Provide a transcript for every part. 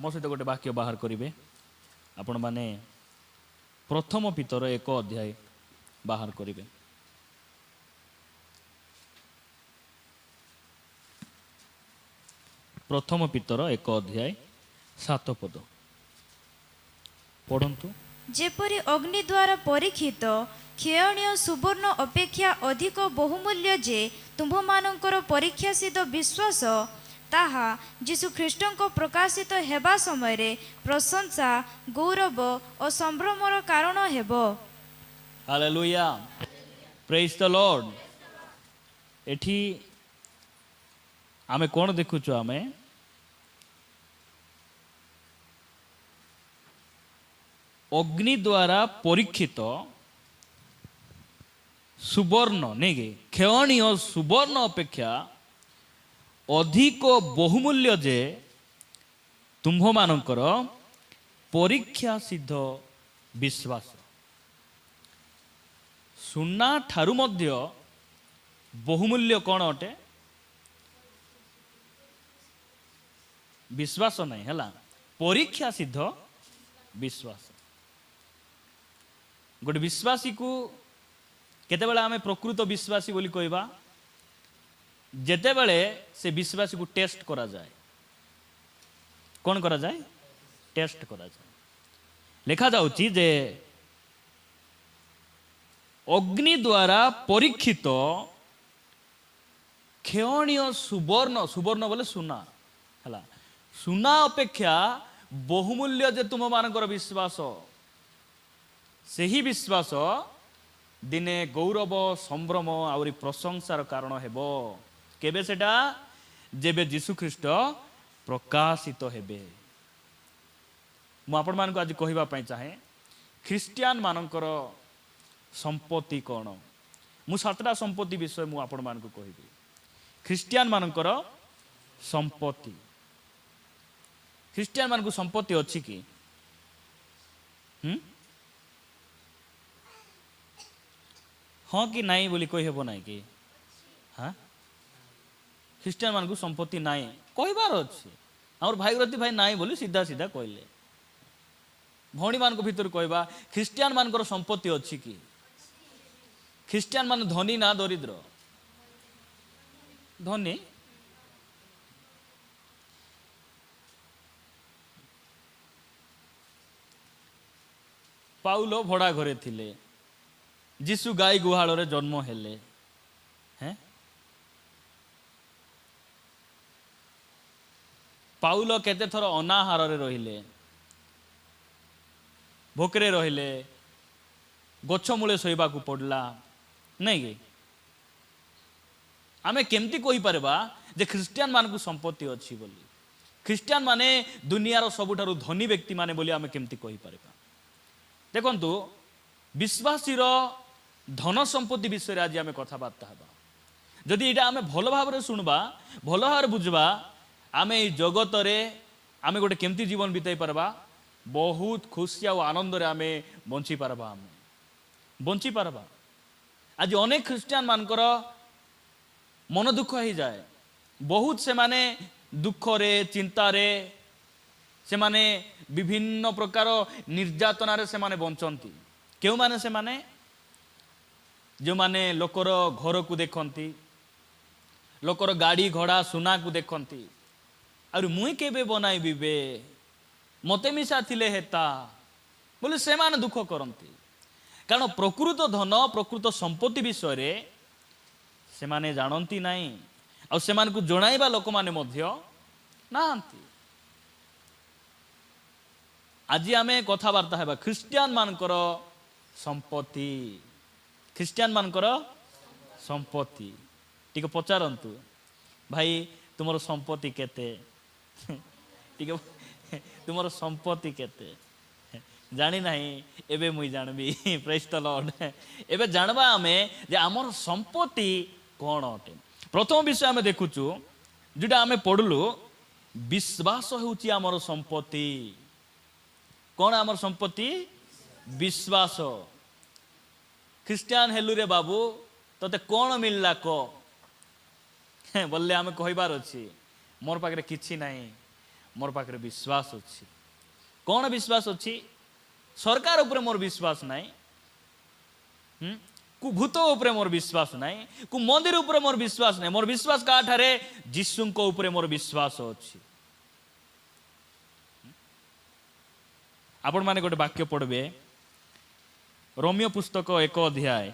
मो सहित गोटे वाक्य बाहर करेंगे आपण माने प्रथम पितर 1 अध्याय बाहर करेंगे। प्रथम पितर 1 अध्याय 7 पद पढ़ंतु। जेपरि अग्नि द्वारा परीक्षित क्षयणीय सुवर्ण अपेक्षा अधिक बहुमूल्य जे तुम्भमानंकर परीक्षासित विश्वास ताहा जीशु ख्रीष्टଙ୍କ प्रकाशित हेबा समय रे प्रशंसा गौरव और संभ्रमर कारण हेबो। Hallelujah, praise the Lord. एठी आमे कोन देखुछु? आमे अग्नि द्वारा परीक्षित सुवर्ण नहीं क्षयणीय सुवर्ण अपेक्षा अधिक बहुमूल्य जे तुम्भ मानकर परीक्षा सिद्ध विश्वास। सुना ठारू मध्य बहुमूल्य कौन अटे? विश्वास नहीं है, परीक्षा सिद्ध विश्वास। गोटे विश्वासी को केते बेला आमे प्रकृत विश्वासी बोली कहबा जेते बेले से विश्वासी को टेस्ट करा जाए। कौन करा जाए? टेस्ट करा जाए। लिखा जाउची जे अग्नि द्वारा परीक्षित क्षयणीय सुवर्ण, सुवर्ण बोले सुना है, सुना अपेक्षा बहुमूल्य जे तुम मानकर विश्वास, सही विश्वास दिने गौरव संभ्रम आउरी प्रशंसार कारण हेबो। केबे सेटा? जेबे जीशु ख्रीष्ट प्रकाशित हेबे। मु आपण मान को आज कहिबा पई चाहे ख्रिस्टियन मानकर संपत्ति कौन। मु 7टा संपत्ति विषय मु आपण मान को कहिबी। ख्रिस्टियन मानकर संपत्ति, ख्रिस्टियन मान को संपत्ति अछि कि? हाँ कि नाई बोली कही हेबो नाई कि? हाँ, ख्रिस्टियन मान को संपत्ति नाई कहबार अछि। हमर भाईग्रती भाई नाई बोली सीधा सीधा कहले। भौणी मान को भीतर कहबा ख्रिस्टियन मान को संपत्ति अछि कि? ख्रिस्टियन मान धनी ना दरिद्र? धनी। पाउलो भड़ा घरे थिले, जीशु गाई गुहाल रे जन्म हेले। हैं? पाउलो केते थर अनाहार रे रहिले, भोकरे रहिले, गछ मूले शोइबा को पड़ला नहीं कि? आमे केमती कहि परबा जे ख्रिस्टियन मान को संपत्ति अछि बोली? ख्रिस्टियन माने दुनियार सबुठारु धनी व्यक्ति माने बोली आमे केमती कहि परबा? देखंतु विश्वासीर धन संपत्ति विषय आज आम कथबार्ता हाँ। जदि यहाँ आम भल भाव शुणवा, भल भाव बुझवा, आम ये जगत आम गोटे केमती जीवन बिताई पारबा, बहुत खुशी और आनंद रे आम बंची पारबा, आम बंची पारबा। आज अनेक ख्रिस्टियन मानकर मन दुख हो जाए, बहुत से माने दुख रे चिंता रे से माने विभिन्न प्रकार निर्यातना रे से माने बंचंती। क्यों माने से माने जो माने लोकर घर को देखती, लोकर गाड़ी घोड़ा सुना को देखती, और मुई केबे बनाइबी बे, मते मिसा थिले हेता बोले से माने दुख करती। कारण प्रकृत धन प्रकृत संपत्ति विषय रे से माने जानती नहीं, और से माने को जणाइबा लोक माने मध्य नाहंती। आज आमे कथबार्ता हेबा ख्रिस्टियन मानकर संपत्ति, ख्रिस्टियन मानकर संपत्ति। टिके पचारंतु भाई तुमर संपत्ति केते? टिके तुमर संपत्ति केते? जानी नहीं, एबे मुई जानबी। Praise the Lord. एबे जानबा आमे जे हमर संपत्ति कोन अटे। प्रथम विषय आमे देखुचु जेटा आमे पढलु, विश्वास होउची हमर संपत्ति। कौन आमर संपत्ति? विश्वास। ख्रिस्टियन हेलु रे बाबू, तते कौन मिलला को? बोले आमे कहबार अछि मोर पाखरे किछि नाही, मोर पाखे विश्वास अच्छी कौन विश्वास अच्छी सरकार उपरे मोर विश्वास नाई कु भूत उपरे मोर विश्वास नाई कु मंदिर उपरे मोर विश्वास नाई मोर विश्वास का ठारे जीशु को उपरे मोर विश्वास अच्छी आपण माने गोटे वाक्य पढ़बे रोमियो पुस्तक 1 अध्याय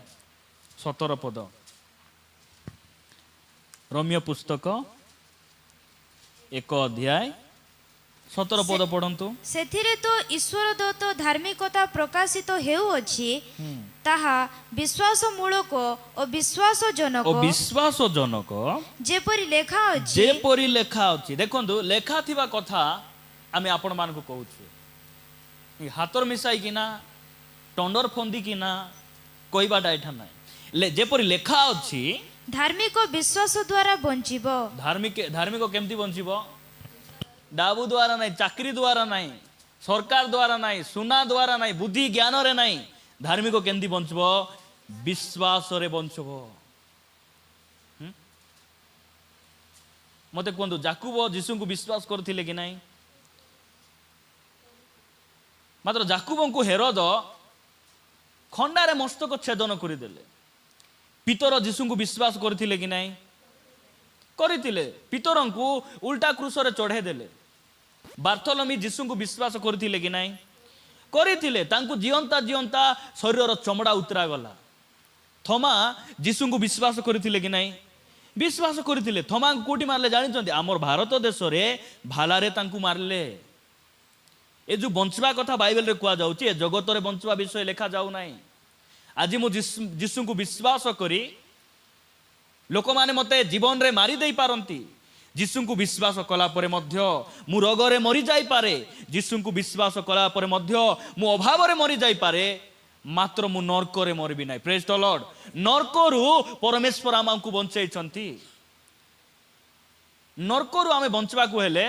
17 पद रोमियो पुस्तक 1 अध्याय 17 पद पढ़ंतु ସେଥିରେ ତ ଈଶ୍ୱର ଦତ୍ତ ଧାର୍ମିକତା ପ୍ରକାଶିତ ହେଉଅଛି ତାହା ବିଶ୍ୱାସମୂଳକ ଓ विश्वासजनक ଯେପରି ଲେଖା ଅଛି जेपरी लेखा अछि देखंतु लेखा थिबा कथा आमे आपण मानकु कहउछु हातर मिसाई किना टंडर फंदी किना कहबाटा एठा नै जेपरी लेखा अछि ଧାର୍ମିକ ବିଶ୍ୱାସ ଦ୍ୱାରା ବଞ୍ଚିବ धार्मिक केमती बंचिब डाबू द्वारा नहीं चाकरी द्वारा नहीं सरकार द्वारा नहीं सुना द्वारा नहीं बुद्धि ज्ञान रे नहीं धार्मिक केमती बंचब विश्वास रे बंचब मते कहतु जाकुब जीशु को विश्वास करथिले कि नहीं मात्र जाकुब को हेरोद खंडारे मस्तक छेदन करदेले पितर जीशु को विश्वास करथिले कि नहीं करथिले पितर को उल्टा क्रूस रे चढ़े देले बार्थोलोमी जीशु को विश्वास करथिले कि नहीं करथिले तांको जीवंता जीवंता शरीर चमड़ा उतरा गला थोमा जीशु को विश्वास करथिले कि नहीं विश्वास करथिले थोमा कोटी मारले जानिचंती हमर भारत देश रे भालारे तांको मारले ए जो बंचवा कथा बाइबल रे कुआ जाउची ए जगत रे बंचवा विषय लिखा जाउ नाही आज मु जीशु को विश्वास करी लोक माने मते जीवन रे मारी देई पारंती जीशु को विश्वास कला परे मध्य मु रोग रे मरी जाई पारे जीशु को विश्वास कला परे मध्य मु अभाव रे मरी जाई पारे मात्र मु नरक रे मरबी नाही प्रेज द लॉर्ड नरक रु परमेश्वर हमकु बंचै छंती नरक रु आमे बंचबा को हेले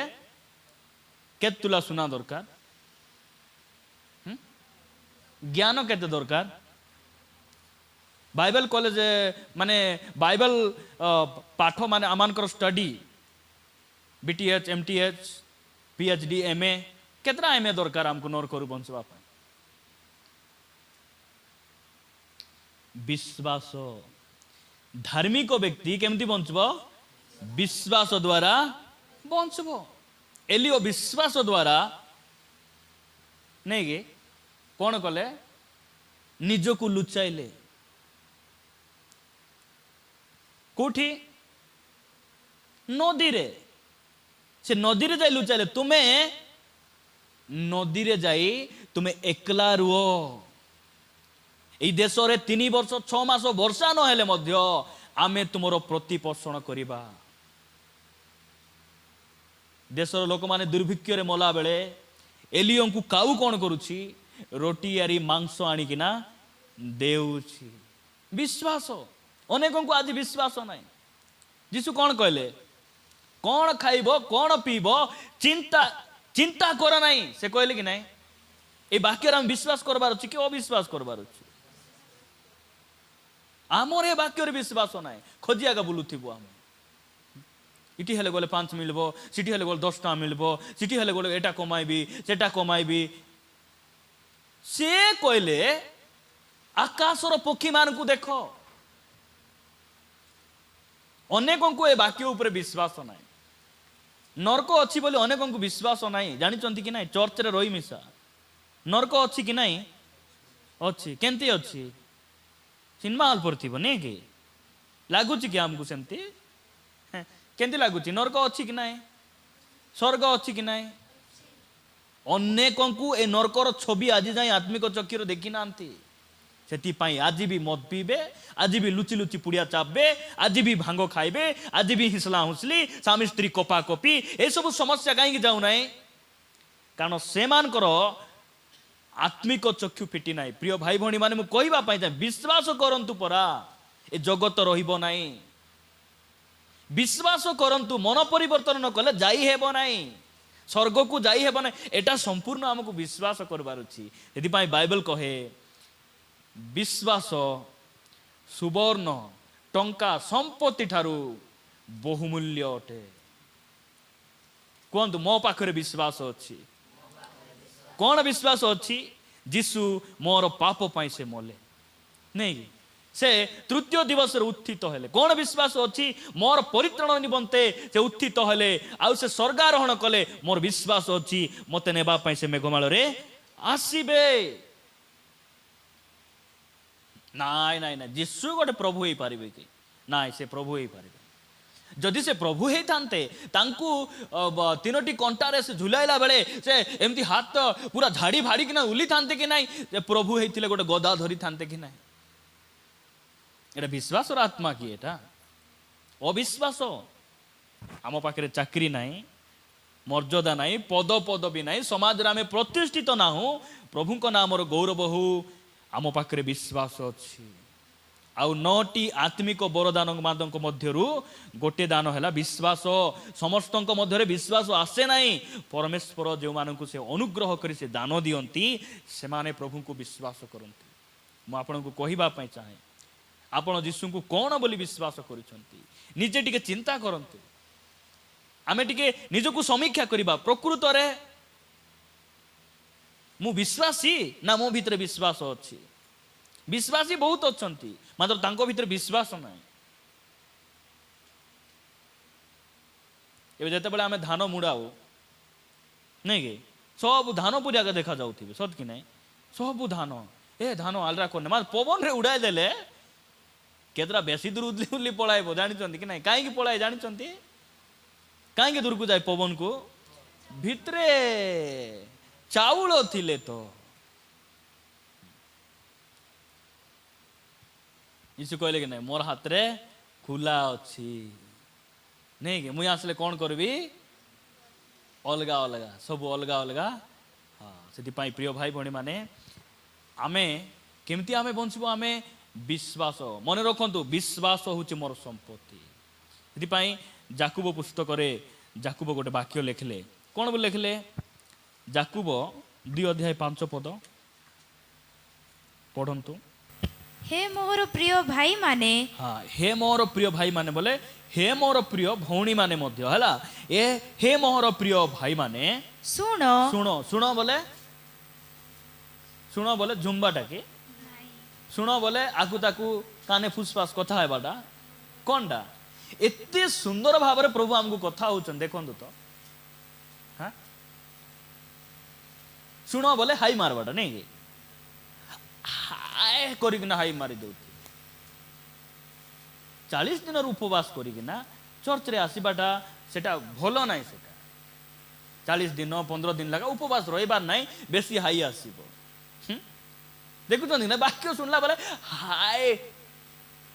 केते तुला सुना दरकार ज्ञान केते दरकार बाइबल कॉलेज माने बाइबल पाठ माने आमानकर study BTh MTh PhD MA केतना एमए दरकार हमको नर करू बंचवा पाए विश्वास धार्मिक व्यक्ति केमती बंचबो विश्वास द्वारा बंचबो एलियो विश्वास द्वारा नहीं कि कौन कले निजको लुचाइले कोठी नदी रे से नदी रे जाई लुचाइले तुम्हें नदी रे जाई तुम्हें एकला रुओ এই দেশরে 3 वर्ष 6 मास वर्षा न हेले मध्य आमे तुमरो प्रतिपोषण करिबा देशर लोक माने दुर्भिक्ष रे मला बेले एलियों को काऊ कोन करूची रोटी यारी मांस आनी किना देउची विश्वास अनेकों को आज विश्वास नाही जीशु कोन कहले कोन खाइबो कोन पीबो चिंता चिंता कर नाही से कहले कि नाही ए वाक्य हम विश्वास करबार अछि कि अविश्वास करबार अछि आमर ए वाक्य विश्वास ना खोजिया का बुलुथिबो आम इटी हेले गले 5 मिलबो सिटी हेले गले 10 टा मिलबो सिटी हेले गले एटा कमाइबी सेटा कमाइबी से कहले आकाशर पक्षी मान को देखो अनेकों को ए वाक्य ऊपर विश्वास ना नरक अच्छी बोली अनेकों को विश्वास ना जानी कि ना चर्च रे रही मिसा नरक अच्छी कि ना अच्छी केंती अच्छी सिनेमा हॉल पर थी नहीं कि लगुच कि आमको सेमती केंती लगुच नरक अच्छी कि ना स्वर्ग अच्छी कि ना अनेकों को ए नरकर छवि आज जाए आत्मिक चक्षुर देखी ना से आज भी मद पीबे आज भी लुचि लुचि पुड़िया चापबे आज भी भांग खाइबे आज भी हिसला हुसली स्वामी स्त्री कोपा कोपी ए सब समस्या कहीं जाऊ ना कारण से आत्मिक चक्षु फिटी ना प्रिय भाई भणी माने कहवाई विश्वास करंतु परा ए जगत रहिबो नाही विश्वास करंतु मन परिवर्तन न कले जाई हेबो नाही स्वर्ग को जाई हेबो नाही एटा संपूर्ण हमको विश्वास करबार अछि यदि पाई बाइबल कहे विश्वास सुवर्ण टंका संपत्ति ठारू बहुमूल्य अटे କୁହନ୍ତୁ ମୋ ପାଖରେ ବିଶ୍ୱାସ ଅଛି। କ'ଣ ବିଶ୍ୱାସ ଅଛି? ଯୀଶୁ ମୋର ପାପ ପାଇଁ ସେ ମଲେ, ନାଇଁ କି? ସେ ତୃତୀୟ ଦିବସରେ ଉତ୍ଥିତ ହେଲେ। କ'ଣ ବିଶ୍ୱାସ ଅଛି? ମୋର ପରିତ୍ରାଣ ନିମନ୍ତେ ସେ ଉତ୍ଥିତ ହେଲେ, ଆଉ ସେ ସ୍ୱର୍ଗାରୋହଣ କଲେ। ମୋର ବିଶ୍ୱାସ ଅଛି ମୋତେ ନେବା ପାଇଁ ସେ ମେଘମାଳରେ ଆସିବେ। ନାଇଁ ନାଇଁ ନାଇଁ, ଯୀଶୁ ଗୋଟେ ପ୍ରଭୁ ହେଇପାରିବେ କି? ନାଇଁ, ସେ ପ୍ରଭୁ ହେଇପାରିବେ। ଯଦି ସେ ପ୍ରଭୁ ହେଇଥାନ୍ତେ, ତାଙ୍କୁ 3ଟି କଣ୍ଟାରେ ସେ ଝୁଲାଇଲା ବେଳେ ସେ ଏମିତି ହାତ ପୁରା ଝାଡ଼ି ଭାଡ଼ିକିନା ଉଲିଥାନ୍ତେ କି ନାହିଁ? ସେ ପ୍ରଭୁ ହେଇଥିଲେ ଗୋଟେ ଗଦା ଧରିଥାନ୍ତେ କି ନାହିଁ? ଏଟା ବିଶ୍ୱାସର ଆତ୍ମା କି? ଏଟା ଅବିଶ୍ୱାସ। ଆମ ପାଖରେ ଚାକିରି ନାହିଁ, ମର୍ଯ୍ୟାଦା ନାହିଁ, ପଦପଦବୀ ନାହିଁ, ସମାଜରେ ଆମେ ପ୍ରତିଷ୍ଠିତ ନାହୁଁ, ପ୍ରଭୁଙ୍କ ନାମର ଗୌରବ ହଉ। ଆମ ପାଖରେ ବିଶ୍ୱାସ ଅଛି। ଆଉ 9ଟି ଆତ୍ମିକ ବରଦାନ ମାନଙ୍କ ମଧ୍ୟରୁ ଗୋଟିଏ ଦାନ ହେଲା ବିଶ୍ୱାସ। ସମସ୍ତଙ୍କ ମଧ୍ୟରେ ବିଶ୍ୱାସ ଆସେ ନାହିଁ। ପରମେଶ୍ୱର ଯେଉଁମାନଙ୍କୁ ସେ ଅନୁଗ୍ରହ କରି ସେ ଦାନ ଦିଅନ୍ତି, ସେମାନେ ପ୍ରଭୁଙ୍କୁ ବିଶ୍ୱାସ କରନ୍ତି। ମୁଁ ଆପଣଙ୍କୁ କହିବା ପାଇଁ ଚାହେଁ, ଆପଣ ଯୀଶୁଙ୍କୁ କ'ଣ ବୋଲି ବିଶ୍ୱାସ କରୁଛନ୍ତି? ନିଜେ ଟିକେ ଚିନ୍ତା କରନ୍ତୁ। ଆମେ ଟିକେ ନିଜକୁ ସମୀକ୍ଷା କରିବା। ପ୍ରକୃତରେ ମୁଁ ବିଶ୍ୱାସୀ ନା ମୋ ଭିତରେ ବିଶ୍ୱାସ ଅଛି? ବିଶ୍ୱାସୀ ବହୁତ ଅଛନ୍ତି, ମାତ୍ର ତାଙ୍କ ଭିତରେ ବିଶ୍ୱାସ ନାହିଁ। ଏବେ ଯେତେବେଳେ ଆମେ ଧାନ ମୁଡ଼ାଉ, ନାଇଁ କି, ସବୁ ଧାନ ପୁରିଆକେ ଦେଖାଯାଉଥିବେ, ସତ କି ନାଇଁ? ସବୁ ଧାନ ଧାନ ଆଲରା କରିନେ ମାନେ ପବନରେ ଉଡ଼ାଇ ଦେଲେ କେତେଟା ବେଶୀ ଦୂର ଉଦଲି ଉଦଲି ପଳାଇବ, ଜାଣିଛନ୍ତି କି ନାଇଁ? କାହିଁକି ପଳାଏ ଜାଣିଛନ୍ତି? କାହିଁକି ଦୂରକୁ ଯାଏ ପବନକୁ? ଭିତରେ ଚାଉଳ ଥିଲେ ତ। ଯୀଶୁ କହିଲେ କି ନାଇଁ, ମୋର ହାତରେ ଖୁଲା ଅଛି, ନାଇଁ କି? ମୁଇଁ ଆସିଲେ କ'ଣ କରିବି? ଅଲଗା ଅଲଗା, ସବୁ ଅଲଗା ଅଲଗା। ହଁ, ସେଥିପାଇଁ ପ୍ରିୟ ଭାଇ ଭଉଣୀ ମାନେ, ଆମେ କେମିତି ଆମେ ବଞ୍ଚିବୁ? ଆମେ ବିଶ୍ୱାସ, ମନେ ରଖନ୍ତୁ, ବିଶ୍ୱାସ ହେଉଛି ମୋର ସମ୍ପତ୍ତି। ସେଥିପାଇଁ ଯାକୁବ ପୁସ୍ତକରେ ଯାକୁବ ଗୋଟେ ବାକ୍ୟ ଲେଖିଲେ। କ'ଣ ବୋଲି ଲେଖିଲେ? ଯାକୁବ 2:5 ପଢ଼ନ୍ତୁ। ହେ ମୋର ପ୍ରିୟ ଭାଇମାନେ, ହଁ, ହେ ମୋର ପ୍ରିୟ ଭାଇମାନେ ବୋଲେ ହେ ମୋର ପ୍ରିୟ ଭଉଣୀମାନେ ମଧ୍ୟ ହେଲା। ହେ ମୋର ପ୍ରିୟ ଭାଇମାନେ ଶୁଣ। ଶୁଣ। ଶୁଣ ବୋଲେ ଝୁମ୍ବାଟା କି? ଶୁଣ ବୋଲେ ଆକୁ ତାକୁ କାନେ ଫୁସଫାସ କଥା ହେବାଟା କ'ଣଟା? ଏତେ ସୁନ୍ଦର ଭାବରେ ପ୍ରଭୁ ଆମକୁ କଥା ହଉଛନ୍ତି, ଦେଖନ୍ତୁ ତ। ହଁ, ଶୁଣ ବୋଲେ ହାଇ ମାରବାଟା, ନାଇଁ କି? ହାଏ କରିକିନା ହାଇ ମାରି ଦଉଥିବେ। 40 ଦିନର ଉପବାସ କରିକିନା ଚର୍ଚ୍ଚରେ ଆସିବାଟା ସେଟା ଭଲ ନାହିଁ। ସେଟା 40 ଦିନ 15 ଦିନ ଲାଗା ଉପବାସ ରହିବାର ନାହିଁ, ବେଶୀ ହାଇ ଆସିବ। ଦେଖୁଛନ୍ତି ନା? ବାକ୍ୟ ଶୁଣିଲା ବେଳେ ହାଏ,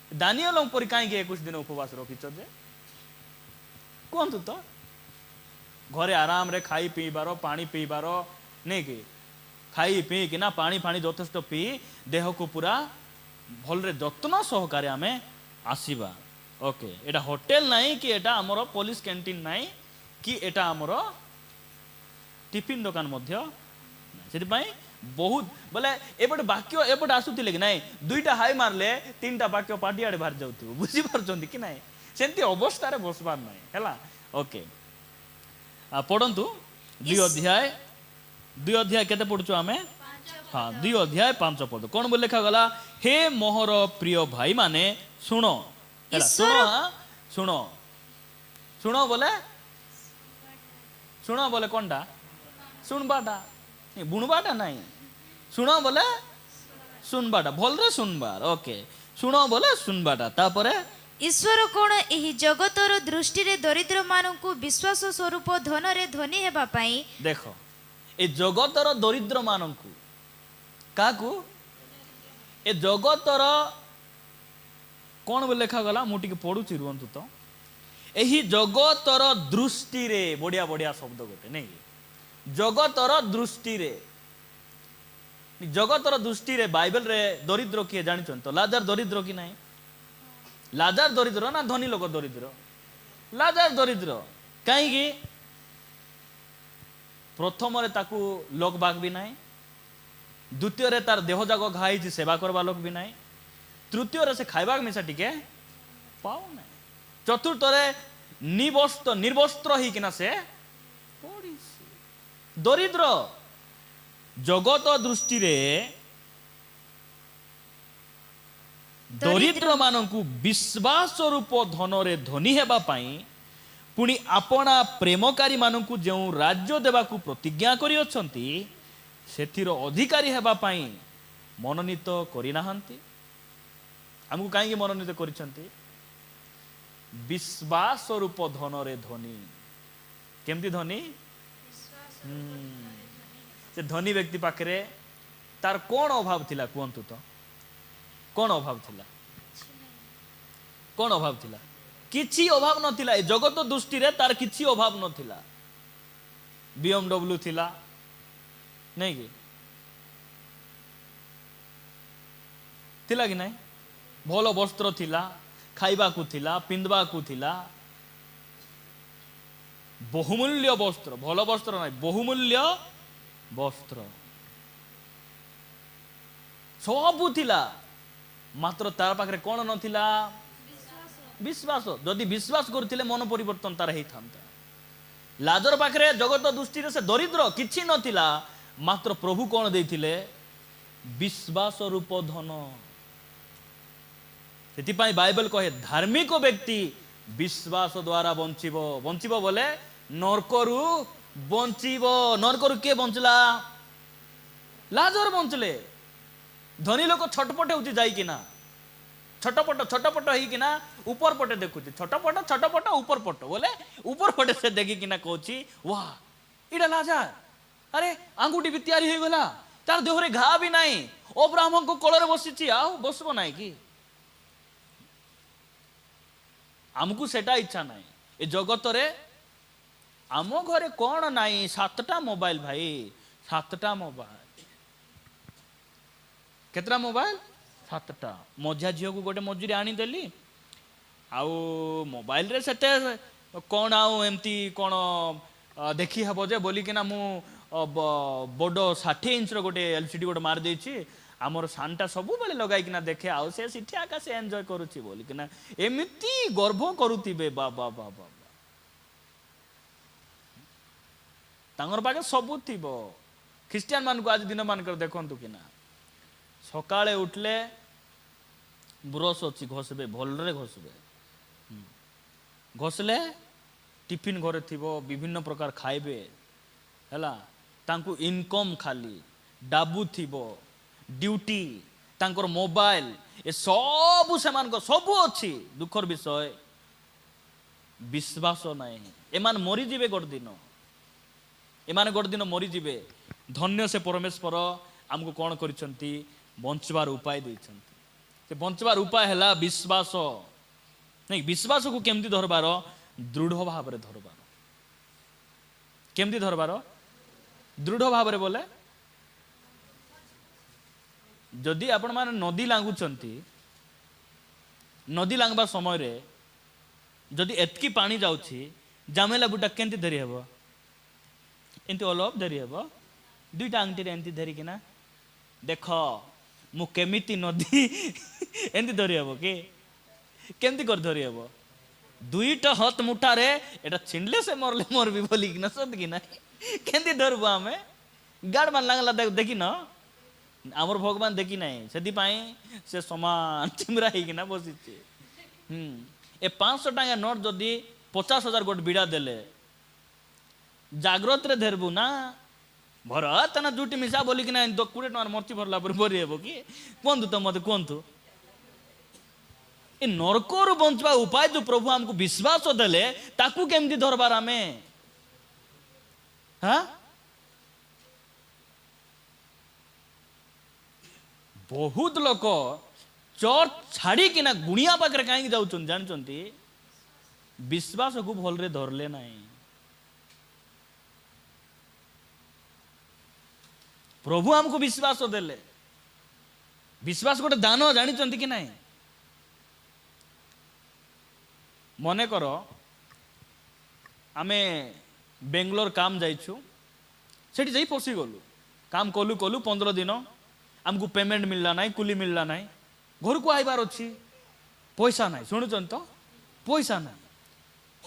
ଦାନିଏଲଙ୍କ ପରି କାହିଁକି 21 ଦିନ ଉପବାସ ରଖିଛ ଯେ? କୁହନ୍ତୁ ତ। ଘରେ ଆରାମରେ ଖାଇ ପିଇବାର, ପାଣି ପିଇବାର, ନାଇଁ କି? ଖାଇ ପିଇକିନା ପାଣି ଫାଣି ଯଥେଷ୍ଟ ପିଇ ଦେହକୁ ପୁରା ଭଲରେ ଯତ୍ନ ସହକାରେ ଆମେ ଆସିବା। ଓକେ, ଏଟା ହୋଟେଲ ନାହିଁ କି ଏଟା ଆମର ପୋଲିସ କ୍ୟାଣ୍ଟିନ୍ ନାହିଁ କି ଏଟା ଆମର ଟିଫିନ ଦୋକାନ ମଧ୍ୟ ନାହିଁ। ସେଥିପାଇଁ ବହୁତ ବୋଲେ ଏପଟେ ବାକ୍ୟ ଏପଟେ ଆସୁଥିଲେ କି ନାଇଁ, 2ଟା ହାଇ ମାରିଲେ 3ଟା ବାକ୍ୟ ପାଟି ଆଡ଼େ ବାହାରି ଯାଉଥିବ। ବୁଝିପାରୁଛନ୍ତି କି ନାଇଁ? ସେମିତି ଅବସ୍ଥାରେ ବସବାର ନାହିଁ ହେଲା। ଓକେ, ପଢ଼ନ୍ତୁ 2 ଅଧ୍ୟାୟ କେତେ ପଢୁଛୁ ଆମେ? ହଁ, 2:5 ପଦ। କ'ଣ ବୋଲି ଲେଖାଗଲା? ହେ ମୋହର ପ୍ରିୟ ଭାଇ ମାନେ ଶୁଣ। ଶୁଣ ଶୁଣ ଶୁଣ ବୋଲେ କ'ଣଟା? ଶୁଣବାଟା, ବୁଣବାଟା ନାହିଁ। ଶୁଣ ବୋଲେ ଶୁଣବାଟା, ଭଲରେ ଶୁଣବାର। ଓକେ, ଶୁଣ ବୋଲେ ଶୁଣବାଟା। ତାପରେ ଈଶ୍ୱର କ'ଣ ଏହି ଜଗତର ଦୃଷ୍ଟିରେ ଦରିଦ୍ରମାନଙ୍କୁ ବିଶ୍ୱାସ ସ୍ୱରୂପ ଧନରେ ଧନୀ ହେବା ପାଇଁ? ଦେଖ, ଏ ଜଗତର ଦରିଦ୍ର ମାନଙ୍କୁ, କାହାକୁ? ଏ ଜଗତର କ'ଣ ବୋଲି ଲେଖାଗଲା? ମୁଁ ଟିକେ ପଢୁଛି, ରୁହନ୍ତୁ ତ। ଏହି ଜଗତର ଦୃଷ୍ଟିରେ, ବଢିଆ ବଢିଆ ଶବ୍ଦ ଗୋଟେ, ନାଇଁ? ଜଗତର ଦୃଷ୍ଟିରେ। ଜଗତର ଦୃଷ୍ଟିରେ ବାଇବେଲରେ ଦରିଦ୍ର କିଏ ଜାଣିଛନ୍ତି ତ? ଲାଜାର ଦରିଦ୍ର କି ନାହିଁ? ଲାଜାର ଦରିଦ୍ର ନା ଧନୀ ଲୋକ ଦରିଦ୍ର? ଲାଜାର ଦରିଦ୍ର। କାହିଁକି? ପ୍ରଥମରେ ତାକୁ ଲୋକ ବାଗ ବି ନାହିଁ, ଦ୍ୱିତୀୟରେ ତାର ଦେହ ଯାକ ଘା ହେଇଛି, ସେବା କରିବା ଲୋକ ବି ନାହିଁ, ତୃତୀୟରେ ସେ ଖାଇବା ମିଶା ଟିକେ ପାଉନାହିଁ, ଚତୁର୍ଥରେ ନିର୍ବସ୍ତ୍ର ହେଇକିନା ସେ ଦରିଦ୍ର। ଜଗତ ଦୃଷ୍ଟିରେ ଦରିଦ୍ର ମାନଙ୍କୁ ବିଶ୍ୱାସ ରୂପ ଧନରେ ଧନୀ ହେବା ପାଇଁ ପୁଣି ଆପଣା ପ୍ରେମକାରୀ ମାନଙ୍କୁ ଯେଉଁ ରାଜ୍ୟ ଦେବାକୁ ପ୍ରତିଜ୍ଞା କରିଅଛନ୍ତି ସେଥିର ଅଧିକାରୀ ହେବା ପାଇଁ ମନୋନୀତ କରିନାହାନ୍ତି। ଆମକୁ କାହିଁକି ମନୋନୀତ କରିଛନ୍ତି? ବିଶ୍ୱାସ ରୂପ ଧନରେ ଧନୀ। କେମିତି ଧନୀ? ସେ ଧନୀ ବ୍ୟକ୍ତି ପାଖରେ ତାର କ'ଣ ଅଭାବ ଥିଲା କୁହନ୍ତୁ ତ? କ'ଣ ଅଭାବ ଥିଲା? କ'ଣ ଅଭାବ ଥିଲା? କିଛି ଅଭାବ ନଥିଲା। ଏ ଜଗତ ଦୃଷ୍ଟିରେ ତାର କିଛି ଅଭାବ ନଥିଲା। BMW ଥିଲା ନାଇଁ କି? ଥିଲା କି ନାଇଁ? ଭଲ ବସ୍ତ୍ର ଥିଲା, ଖାଇବାକୁ ଥିଲା, ପିନ୍ଧବାକୁ ଥିଲା। ବହୁମୂଲ୍ୟ ବସ୍ତ୍ର, ଭଲ ବସ୍ତ୍ର ନାହିଁ, ବହୁମୂଲ୍ୟ ବସ୍ତ୍ର ସବୁ ଥିଲା। ମାତ୍ର ତାର ପାଖରେ କ'ଣ ନଥିଲା? ବିଶ୍ୱାସ। ଯଦି ବିଶ୍ୱାସ କରୁଥିଲେ ମନ ପରିବର୍ତ୍ତନ ତାର ହେଇଥାନ୍ତା। ଲାଜର ପାଖରେ ଜଗତ ଦୃଷ୍ଟିରେ ସେ ଦରିଦ୍ର, କିଛି ନଥିଲା। ମାତ୍ର ପ୍ରଭୁ କ'ଣ ଦେଇଥିଲେ? ବିଶ୍ୱାସ ରୂପ ଧନ। ସେଥିପାଇଁ ବାଇବେଲ କହେ ଧାର୍ମିକ ବ୍ୟକ୍ତି ବିଶ୍ୱାସ ଦ୍ୱାରା ବଞ୍ଚିବ। ବଞ୍ଚିବ ବୋଲେ ନରକରୁ ବଞ୍ଚିବ। ନରକରୁ କିଏ ବଞ୍ଚିଲା? ଲାଜର ବଞ୍ଚିଲେ। ଧନୀ ଲୋକ ଛଟପଟ ହେଉଛି ଯାଇକିନା, ଛଟପଟ ହେଇକିନା ଉପର ପଟେ ଦେଖୁଛି। ଛଟପଟ ଉପର ପଟ ବୋଲେ ଉପର ପଟେ ସେ ଦେଖିକିନା କହୁଛି ୱାହ ଏଇଟା ଲାଜାର, ଆରେ ଆଙ୍ଗୁଠି ବି ତିଆରି ହେଇଗଲା, ତାର ଦେହରେ ଘା ବି ନାହିଁ, ଅବ୍ରାହ୍ମଙ୍କ କୋଳରେ ବସିଛି, ଆଉ ବସିବ ନାହିଁ କି? ଆମକୁ ସେଟା ଇଚ୍ଛା ନାହିଁ। ଏ ଜଗତରେ ଆମ ଘରେ କ'ଣ ନାହିଁ? 7ଟା ମୋବାଇଲ ଭାଇ, 7ଟା ମୋବାଇଲ। କେତେଟା ମୋବାଇଲ? 7ଟା। ମଝିଆ ଝିଅକୁ ଗୋଟେ ମଜୁରୀ ଆଣିଦେଲି। ଆଉ ମୋବାଇଲରେ ସେତେ କ'ଣ ଆଉ ଏମିତି କ'ଣ ଦେଖି ହେବ ଯେ ବୋଲିକିନା ମୁଁ ବଡ଼ 60 ଇଞ୍ଚର ଗୋଟେ LCD ଗୋଟେ ମାରିଦେଇଛି। ଆମର ସାନଟା ସବୁବେଳେ ଲଗାଇକିନା ଦେଖେ, ଆଉ ସେ ସେଠି ଆକା ସେ ଏନ୍ଜୟ କରୁଛି ବୋଲିକିନା ଏମିତି ଗର୍ବ କରୁଥିବେ। ବାବା ବାବା, ତାଙ୍କର ପାଖେ ସବୁ ଥିବ। ଖ୍ରୀଷ୍ଟିଆନ ମାନଙ୍କୁ ଆଜି ଦିନ ମାନଙ୍କର ଦେଖନ୍ତୁ କି ନା, ସକାଳେ ଉଠିଲେ ବ୍ରଶ ଅଛି, ଘଷିବେ, ଭଲରେ ଘଷିବେ। ଘଷିଲେ ଟିଫିନ ଘରେ ଥିବ, ବିଭିନ୍ନ ପ୍ରକାର ଖାଇବେ ହେଲା। ତାଙ୍କୁ ଇନକମ୍ ଖାଲି ଡାବୁ ଥିବ, ଡ୍ୟୁଟି, ତାଙ୍କର ମୋବାଇଲ, ଏ ସବୁ ସେମାନଙ୍କ ସବୁ ଅଛି। ଦୁଃଖର ବିଷୟ ବିଶ୍ୱାସ ନାହିଁ। ଏମାନେ ମରିଯିବେ ଗୋଟେ ଦିନ, ଏମାନେ ଗୋଟେ ଦିନ ମରିଯିବେ। ଧନ୍ୟ ସେ ପରମେଶ୍ୱର ଆମକୁ କ'ଣ କରିଛନ୍ତି? ବଞ୍ଚିବାର ଉପାୟ ଦେଇଛନ୍ତି। ସେ ବଞ୍ଚିବାର ଉପାୟ ହେଲା ବିଶ୍ୱାସ। ନାଇଁ, ବିଶ୍ୱାସକୁ କେମିତି ଧରବାର? ଦୃଢ଼ ଭାବରେ ଧରବାର। କେମିତି ଧରବାର? ଦୃଢ଼ ଭାବରେ ବୋଲେ ଯଦି ଆପଣମାନେ ନଦୀ ଲାଙ୍ଗୁଛନ୍ତି, ନଦୀ ଲାଙ୍ଗବା ସମୟରେ ଯଦି ଏତିକି ପାଣି ଯାଉଛି, ଜାମେଲା ବୁଟା କେମିତି ଧରି ହେବ? ଏମିତି ଅଲପ ଧରି ହେବ? ଦୁଇଟା ଆଙ୍ଗୁଠିରେ ଏମିତି ଧରିକିନା ଦେଖ ମୁଁ କେମିତି ନଦୀ ଏମିତି ଧରି ହେବ କି? କେମିତି କରି ଧରି ହେବ? ଦୁଇଟା ହାତ ମୁଠାରେ ଏଟା ଛିଣ୍ଡଲେ ସେ ମରଲେ ମରବି ବୋଲିକିନା ସତ କି ନା? କେମିତି ଧରବୁ ଆମେ? ଗାଡ଼ ମାନ ଲାଗଲା ଦେଖିନ? ଆମର ଭଗବାନ ଦେଖି ନାହିଁ, ସେଥିପାଇଁ ସେ ସମାନ ଚିମରା ହେଇକିନା ବସିଛି। ଏ 500 ଟଙ୍କା ନୋଟ ଯଦି 50,000 ଗୋଟେ ବିଡ଼ା ଦେଲେ ଜାଗ୍ରତରେ ଧରବୁ ନା? ଭର ତାନା ଜୁଟି ମିଶା ବୋଲିକିନା 20 ଟଙ୍କାର ମର୍ଚି ଭରଲା ପରେ ଭରି ହେବ କି? କୁହନ୍ତୁ ତ ମତେ, କୁହନ୍ତୁ। ଏ ନରକରୁ ବଞ୍ଚିବା ଉପାୟ ଯୋଉ ପ୍ରଭୁ ଆମକୁ ବିଶ୍ୱାସ ଦେଲେ, ତାକୁ କେମିତି ଧରବାର ଆମେ? ବହୁତ ଲୋକ ଚର୍ଚ୍ଚ ଛାଡ଼ିକିନା ଗୁଣିଆ ପାଖରେ କାହିଁକି ଯାଉଛନ୍ତି ଜାଣିଛନ୍ତି? ବିଶ୍ୱାସକୁ ଭଲରେ ଧରଲେ ନାହିଁ। ପ୍ରଭୁ ଆମକୁ ବିଶ୍ୱାସ ଦେଲେ। ବିଶ୍ୱାସ ଗୋଟେ ଦାନ, ଜାଣିଛନ୍ତି କି ନାହିଁ? ମନେକର ଆମେ ବେଙ୍ଗଲୋର କାମ ଯାଇଛୁ, ସେଠି ଯାଇ ପଶିଗଲୁ, କାମ କଲୁ 15 ଦିନ, ଆମକୁ ପେମେଣ୍ଟ ମିଳିଲା ନାହିଁ, କୁଲି ମିଳିଲା ନାହିଁ, ଘରକୁ ଆଇବାର ଅଛି, ପଇସା ନାହିଁ। ଶୁଣୁଛନ୍ତି ତ? ପଇସା ନାହିଁ।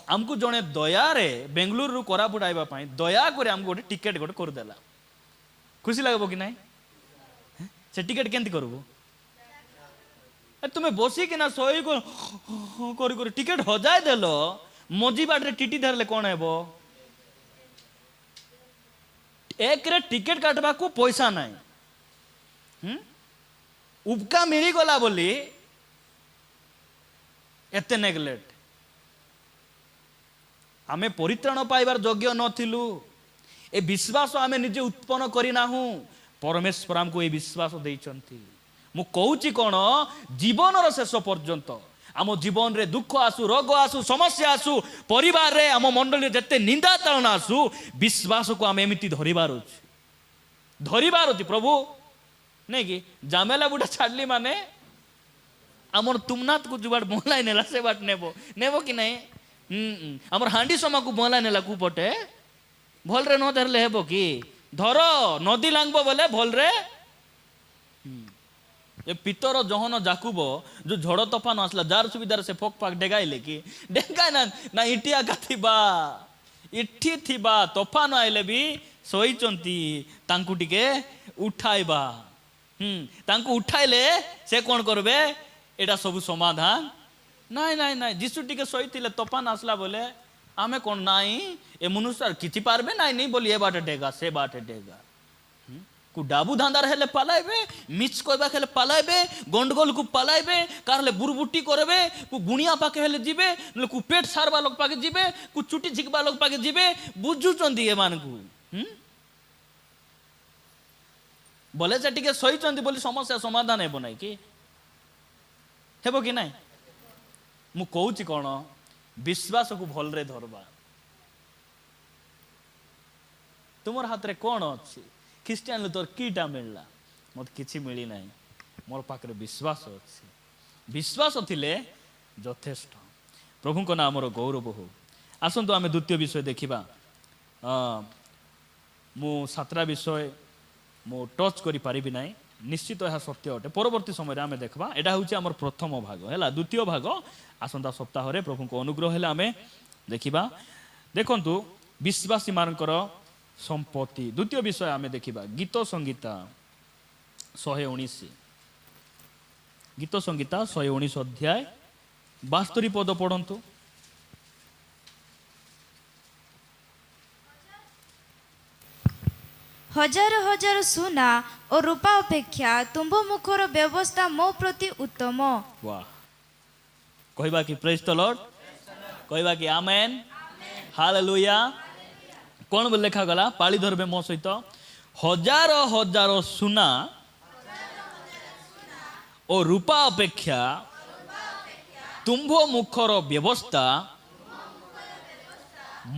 आमको जड़े दयारे बेंगलुरु कोरापुट आइबा पाई दया करे आमको गोटे टिकेट गोटे करदेला खुशी लगबो कि नहीं से टिकेट केंती करबो तुम्हें बसी कि ना सोई कर टिकेट हजाय देलो मजी बाटे टीटी धरले कौन हेबो एक रे टिकेट काटबा को पैसा नहीं उपका मिली गला बोली एते नेग्लेक्ट आमे परित्राण पाइबार योग्य नथिलु ए विश्वास आमे निजे उत्पन्न करिना हूँ परमेश्वर हमको ये विश्वास देइचंती मु कहूची कोन जीवन शेष पर्यंत आम जीवन रे दुख आसु रोग आसु समस्या आसु परिवार रे आम मंडली जते निंदा ताड़ना आसु विश्वास को आम एमती धरिबार अछि प्रभु नहीं कि जामेला बुढ़ा छाड़ली माने आमर तुमनाथ को जुबाड़ मोहलाई नेला से बाट नेबो कि नहीं आमर हांडी समा को मोहलाई नेला कुपटे भल रे न धरले हेबो कि धर नदी लांगबो बोले भल रे ये पितर जहन जाकुब जो झड़ तोफान आसला जार सुविधार से फोक फाक डेगाइले कि डेगाय ना इटिया गाथिबा इठी थिबा तोफान आइले भी सोईचंती तांकु टिके उठाइबा तांकु उठाइले से कौन करबे एटा सब समाधान नाई नाई नाई जिसु टिके सोईथिले तोफान आसला बोले आमे कौन नाई ए मनुष्य किछि पारबे नाई नहीं बोली ए बाटे डेगा से बाटे डेगा कु डाबू धांदार हेले पालाइबे मिच कहबा हेले पालाइबे गंडगोल को पालाइबे कारले बुरबुटी करबे कु गुणिया पाके हेले जिबे कु पेट सारबा लोक पाके जिबे कु चुटी झिकबा लोक पाके जिबे बुझुचंदी ए मानकु बोले से टिके सहीचंदी बोली समस्या समाधान हेबो नै कि हेबो कि नै मु कहूची कोन विश्वास को भल रे धरबा तुमर हाथ रे कोन अछि ख्रीस्टियन तोर कीटा मिलला मत किछि मिली नाही मोर पाखरे विश्वास अछि विश्वास थिले यथेष्ट प्रभु को नाम रो गौरव हो आसंतु आमे द्वितीय विषय देखिबा मु सातरा विषय मु टच करि पारिबि नाही निश्चित यह सत्य अटे परवर्ती समय आमे देखबा एटा होछि हमर प्रथम भाग हैला द्वितीय भाग आसंता सप्ताह रे प्रभु को अनुग्रह हेला आमे देखिबा देखंतु विश्वासी मानकर संपत्ति द्वितीय विषय आमे देखिबा गीत संगीता 119 गीत संगीता 119 अध्याय 72 पद पढ़ंतु हजार हजार सुना और रूपा अपेक्षा तुम्भ मुखर व्यवस्था मो प्रति उत्तम वाह कहबा कि प्रेज द लॉर्ड कहबा कि आमेन हालेलुया कौन बोल लेखा गला पाली धरबे मो सहित हजार हजार सुना और रूपा अपेक्षा तुम्भ मुखर व्यवस्था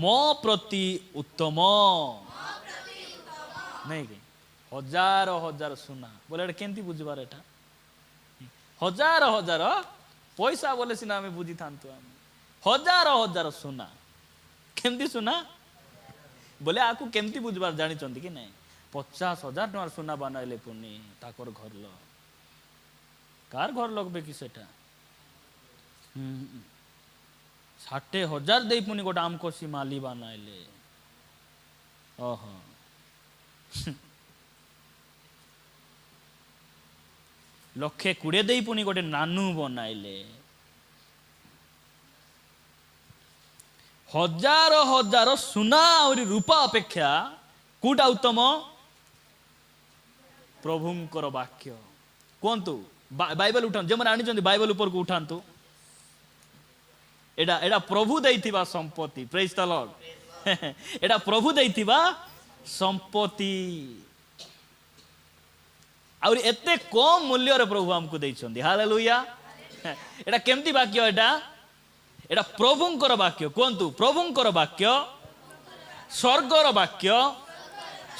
मो प्रति उत्तम नहीं कि हजार हजार सुना बोले केंती बुझबार एटा हजार हजार पैसा बोले सिना आमे बुझी थांतु आमे हजार हजार सुना केंती सुना बोले आकु केमती बुझबार जानी चंदी कि नहीं 50,000 टका सुना बनाइले पुनी ताकर घर लो कार घर लगबे कि सेटा 60,000 देई पुनी गोटा आमको सीमाली बनाइले ओहो लक्षे 20 देई पुनी गोटे नानू बनाइले हजार हजार सुना और रूपा अपेक्षा कोटा उत्तम प्रभुंकर वाक्य कहतु बाइबल उठान जो मैंने आनी बाइबल ऊपर को उठातु एडा एडा प्रभु देइथिबा संपत्ति प्रेज द लॉर्ड एडा प्रभु देइथिबा संपत्ति और एते कम मूल्य रे प्रभु हमको देइछंदी हालेलुया एडा केमती वाक्य एडा एडा प्रभुंकर वाक्य कहतु प्रभुंकर वाक्य स्वर्गर वाक्य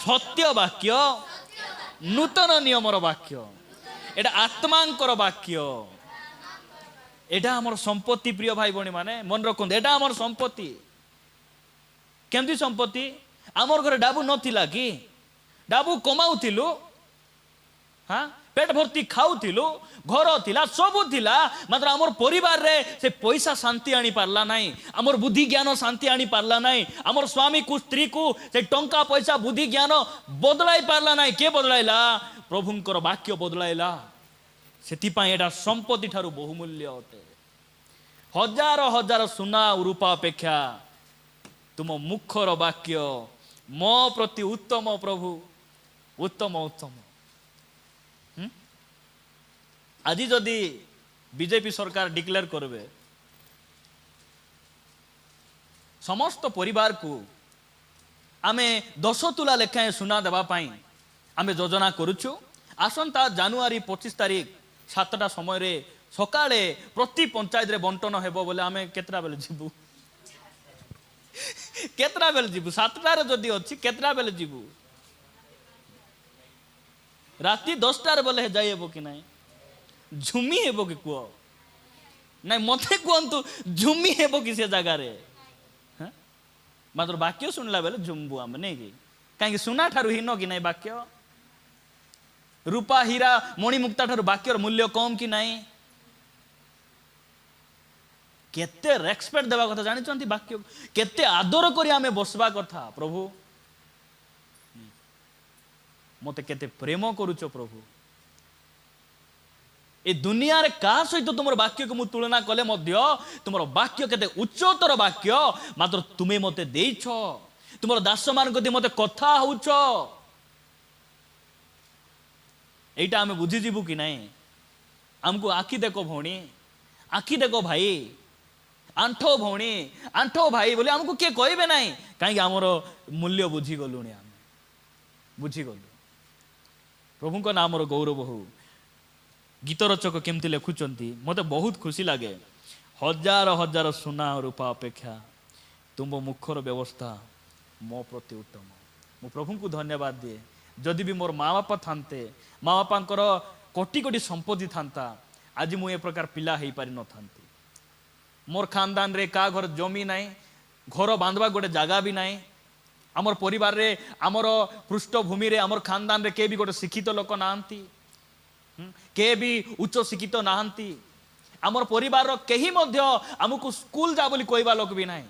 सत्य वाक्य नूतन नियमर वाक्य एडा आत्मांकर वाक्य एडा हमर संपत्ति प्रिय भाई बणी माने मन रखते एडा हमर संपत्ति केमती संपत्ति आमर घरे डाबू नथिला कि डाबू कमाउथिलु हाँ पेट भर्ती खाऊलु घर थिला सबू थिला मात्र आमर परिवार रे से पैसा शांति आनी पारला नहीं आमर बुद्धि ज्ञान शांति आनी पारला नहीं आमर स्वामी को स्त्री को से टंका पैसा बुद्धि ज्ञान बदलाई पारला नहीं के बदलाइला प्रभुंकर वाक्य बदलाइला सेतिपाई एटा संपत्ति ठारू बहुमूल्य अटे हजार हजार सुना रूपा अपेक्षा तुम मुखर वाक्य मो प्रति उत्तम प्रभु उत्तम उत्तम आज जदि बीजेपी सरकार डिक्लेयर करबे समस्त परिवार को आमे 10 तुला लेखाएं सुना देवा पाई आमे योजना करुछु आसंता जानुआरी 25 तारीख 7टा समय रे सकाळे प्रति पंचायत रे बंटन हेबो बोले आमे केतरा बेले जिबु केतरा बेले जिबु 7टा रे जदि अछि केतरा बेले जिबु राति 10टा रे बोले जाई हेबो कि नाही झुमी हेबो कि कुओ नहीं मते कहतु झुमी हेबो कि से जगह रे हाँ? मात्र वाक्य सुनला बेले झुमबु आम नहीं कि कहीं सुना ठारू हीन कि नहीं वाक्य रूपा हीरा मणि मुक्ता ठारू वाक्यर मूल्य कम कि नहीं केते रेस्पेक्ट देवा कथा जानिचंती वाक्य केते आदर करी आमे बसबा कथा प्रभु मते केते प्रेम करूचो प्रभु ए दुनिया रे का सहित तुम वाक्य को मु तुलना कले मध्य तुम वाक्य केते उच्चतर वाक्य मात्र तुमे मते देइछ तुम दास मान कति मते कथा होउछ एटा आमे बुझी जीवु कि नहीं हमको आखि देखो भौणी आखि देखो भाई आंठो भौणी आंठो भाई बोले हमको के कहबे नहीं कहीं आमर मूल्य बुझी गलुनी आम बुझी गलु प्रभु को नाम गौरव हो गीत रचक केमती लिखुचंती मते बहुत खुशी लगे हजार हजार सुना रूपा अपेक्षा तुम मुखर व्यवस्था मो प्रति उत्तम मु प्रभु को धन्यवाद दिए जदि भी मोर माँ बापा थांते माँ बापांकर कोटी कोटी संपत्ति थांता आज मु ए प्रकार पिला हेई पारि न थांती मोर खानदान रे का घर जमी नाई घर बांधवा गोटे जगह भी नाई आमर परिवार रे आमर पृष्ठभूमि रे आमर खानदान रे के भी गोटे शिक्षित लोक नांती के भी उच्च शिक्षित नाहंती आमर परिवार केही मध्य आमको स्कूल जा बोली कहवा लोक भी नाही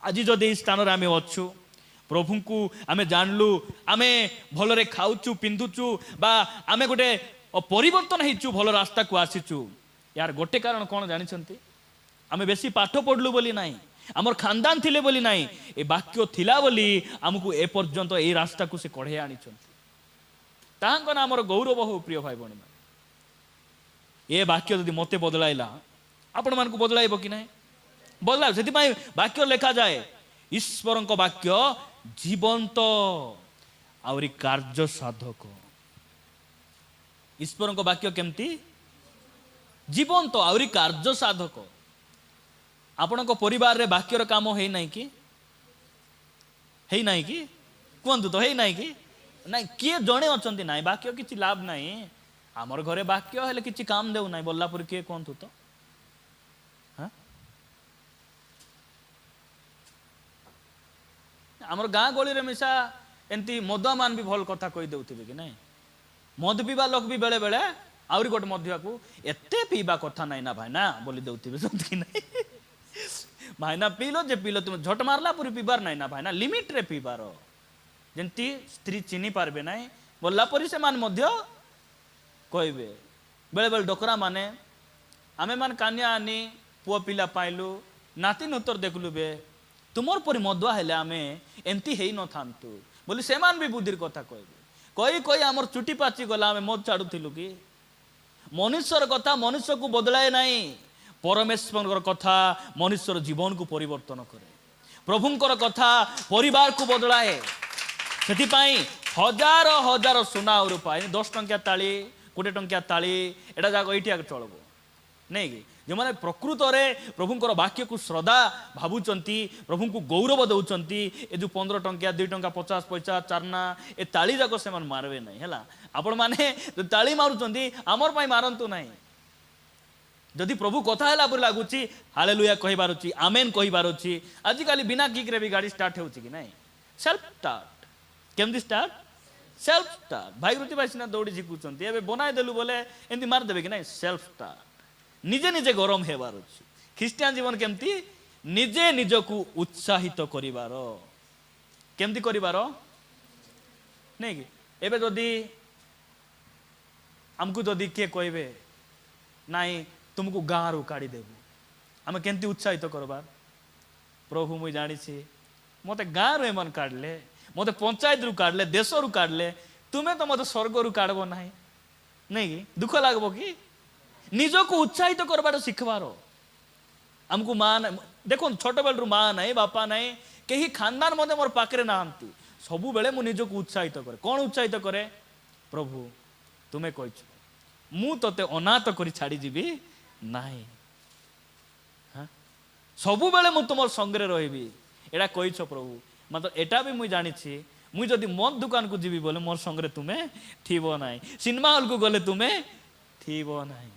आज जदि इस स्थान रे आमे अछु प्रभु को आमे जानलु आमे भलरे खाउचु पिंधुचु बा आमे गोटे परिवर्तन हेचु भल रास्ता को आसीचु यार गोटे कारण कौन जानिछंती आमे बेसी पाठ पढ़लु बोली नाही आमर खानदान थिले बोली नाही ए वाक्य थिला बोली आमको ए पर्यंत ए रास्ता को से कढे आनिछंती तांको नाम गौरव हो प्रिय भाई बहन ए वाक्य यदि मते बदलाइला आपण मान को बदलाइबो कि नाही बदलाइब सेति पई वाक्य लेखा जाए ईश्वर को वाक्य जीवंत आउरी कार्य साधक ईश्वर को वाक्य केमती जीवंत आउरी कार्य साधक आपण को परिवार रे वाक्यर काम हेई नाही कि कहतु तो हेई नाही कि नाई किए जड़े अच्छा ना वाक्य किसी लाभ ना आमर घरे वाक्य हेले किसी काम देउ ना बोला पर किए कहतु तो हाँ आमर गाँ गली रे मिशा एमती मदुआ मान भी भल कथा कही देउथिबे कि नहीं मद पीवा लोक भी बेले बेले आउरी गोटे मधुआ को एते पीवा कथा नहीं ना भाईना बोली देउथिबे सत कि नहीं भाईना पीलो जे पीलो तुम झट मारला पूरी पीबार नहीं ना भाईना लिमिट रे पीबार जंती स्त्री चिनी पारबे नहीं बोला परी से मान मध्य कहबे बेले बेले डोकरा माने आमे मान कान्या आनी पुआ पिला पाइलु नाती नूतर देखलु बे तुमर परी मदुआ हेले आमे एमती हेई न थांतु बोली से मान भी बुद्धिर कथा कहबे कही कही आमर चुटी पाची गला आमे मद छाड़ुथिलु कि मनुष्यर कथा मनुष्य को बदलाए नहीं परमेश्वर कथा मनुष्यर जीवन को परिवर्तन करे प्रभुंकर कथा परिवार को बदलाए सेतिपाई हजार हजार सुना रूपा 10 टंकिया ताली 20 टंकिया ताली एटा जाक एठी चलबो नहीं कि जो माने प्रकृत रे प्रभुंकर वाक्य को श्रद्धा भावुचंती प्रभु को गौरव दउचंती ए जो 15 टंकिया 2 टंका 50 पैसा चारना ए ताली जाक से मन मारबे नहीं हैला आपण माने ताली मारुचंती हमर पई मारंतु नहीं जदि प्रभु कथा हैला पर लागुची हालेलुया कहि बारुची आमेन कहि बारुची आजि काली बिना किक रे भी गाड़ी स्टार्ट होउची कि नहीं सेल्फ स्टार्ट केमदी स्टार्ट सेल्फ स्टार्ट भाई रुति भाई सिना दौड़ी शिखुंट ए बनाई देलु बोले एमती मारदेवे कि ना सेल्फ स्टार्ट निजे निजे गरम हेबार अछि ख्रीस्टियान जीवन केमती निजे निजकू उत्साहित करिवार केमती करिवार नहीं कि एबे जदि हमको जदि किए कहबे नाई तुमको गाँ रु काढ़ी देबू आम केमती उत्साहित करबार प्रभु मुई जानी मते गाँ रु एमन काढ़ले मते पंचायत रु काढ़ले देश रु काढ़ले तुम्हें तो मते स्वर्ग रु काढ़बो नाही नहीं कि दुख लागबो कि निजको उत्साहित करबार शिखबार आमको माँ देखो छोट बेलू माँ नाई बापा नाई कहीं खानदान मते मोर पाखरे नाहंती सबु बेले मु निजको उत्साहित करे कौन उत्साहित करे प्रभु तुम्हें कहिछ मु तते अनाथ करी छाड़ी जीवी नाही हाँ सबु बेले मु तुमर संगरे रहिबी एटा कहिछ प्रभु मतलब एटा भी मुई जानी छी मुई जदि मद दुकान को जीवी बोले मोर संगरे तुम्हें थीबो नाही सिनेमा हॉल को गले तुम्हें थीबो नाही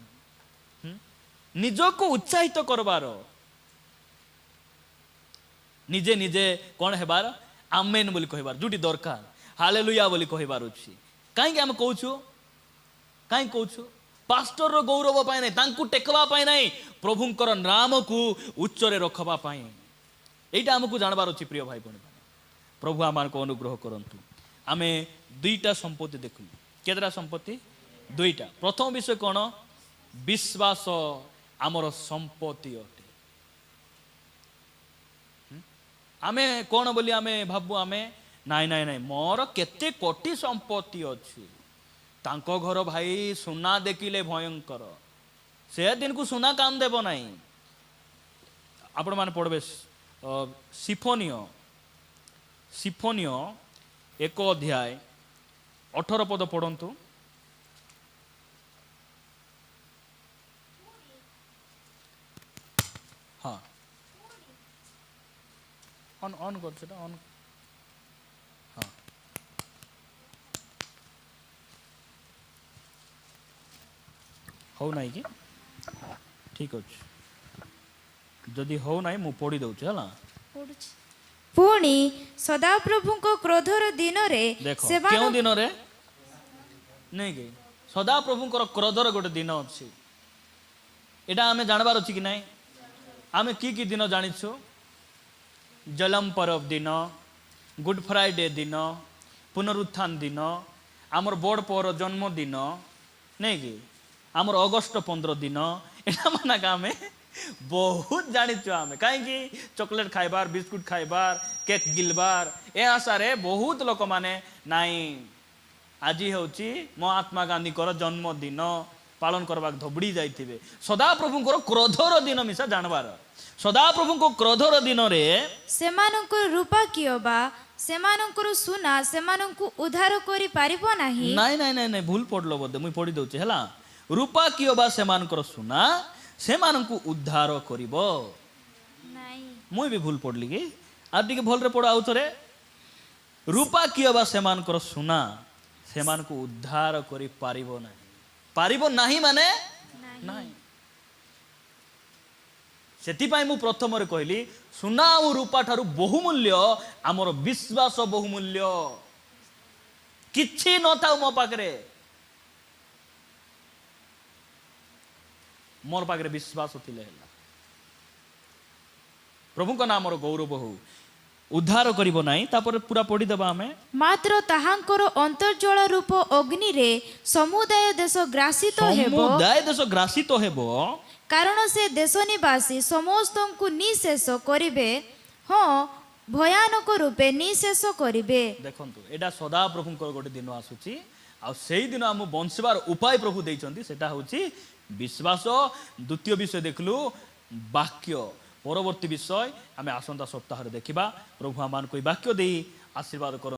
निजको उत्साहित करबार निजे निजे कौन हेबार आमेन बोली कहबार जोटी दरकार हालेलुया बोली कहबार अछि काहे हम कहूछु काहे कहूछु पास्टर रो गौरव पाए नै तांकु टेकवा पाए नै प्रभुंकर नाम को उच्च रे रखबा पाए एटा हमकु जानबार अछि प्रिय भाई बहन प्रभु आमान को अनुग्रह करंतु आमे दुईटा संपत्ति देखलु केदरा संपत्ति दुईटा प्रथम विषय कोन विश्वास आमर संपत्ति अटे आमे कौन बोली आमे भाबू आमे नाई नाई नाई मोर केते कोटी संपत्ति अछि तांको घर भाई सुना देखिले भयंकर से दिन को सुना काम देबो नाही आपण माने पढ़बे सिफोनियो 1 अध्याय 18 पद पढ़ंतु हाँ ऑन ऑन कर सेटा ऑन हाँ हो नहीं कि ठीक अछि जदि हो नहीं मु पढ़ी दउछ हला पुणी सदाप्रभु को क्रोधर दिन रे देखो क्यों दिन रे नहीं कि सदाप्रभु को क्रोधर गोटे दिन अछि एटा हमें जानबार अछि कि नहीं आमे की दिन जानिछु जलम पर्व दिन गुड फ्राइडे दिन पुनरुत्थान दिन आमर बड़ पर जन्मदिन नहीं कि आमर अगस्ट 15 दिन एटा माना आमे बहुत जानिछु आमे काहे चॉकलेट खाइबार बिस्कुट खाइबार केक गिलबार ए आशा रे बहुत लोक माने नाई आज होची महात्मा गांधी कर जन्मदिन पालन करबाक धबड़ी जाइथिबे सदा प्रभु क्रोधर दिन मिसा जानबार सदा प्रभु को क्रोधर दिन रे सेमानंकर रूपा कियोबा सेमानंकर सुना सेमानंकु उद्धार करि पारिबो नाही नाई नाई नाई नाई भूल पड़लो बोधे मुई पढ़ी दउचे हला रूपा कियोबा सेमानकर सुना सेमानंकु उद्धार करिबो नाही मुई भी भूल पड़ली कि आ टिके भल रे पड़ आउ थरे रूपा कियोबा सेमानकर सुना सेमानकु उद्धार करि पारिबो नाही माने नाही सेतिपाई मु प्रथम रे कहली सुना और रूपा ठारू बहुमूल्य आमर विश्वास बहुमूल्य किछि न थाउ मो पाखरे मोर पाखरे विश्वास थिले हला प्रभु का नाम गौरव हो उद्धार करिबो नाही तापर पूरा पढ़ी देबा हमें मात्र ताहांकर अंतर्जल रूप अग्नि रे समुदाय देश ग्रासित हेबो समुदाय देश ग्रासित हेबो कारण से देश निवासी समस्त को निशेष करिवे हाँ भयानक रूपे निशेष करिवे देखंतु एडा सदा प्रभु गोटे दिन आसुची आ सेही दिन हम बंचबार उपाय प्रभु देइचंती सेटा होची विश्वास द्वितीय विषय देखलु वाक्य परवर्ती विषय आमे आसंता सप्ताह रे देखिबा प्रभु आमान कोई वाक्य देई आशीर्वाद कर।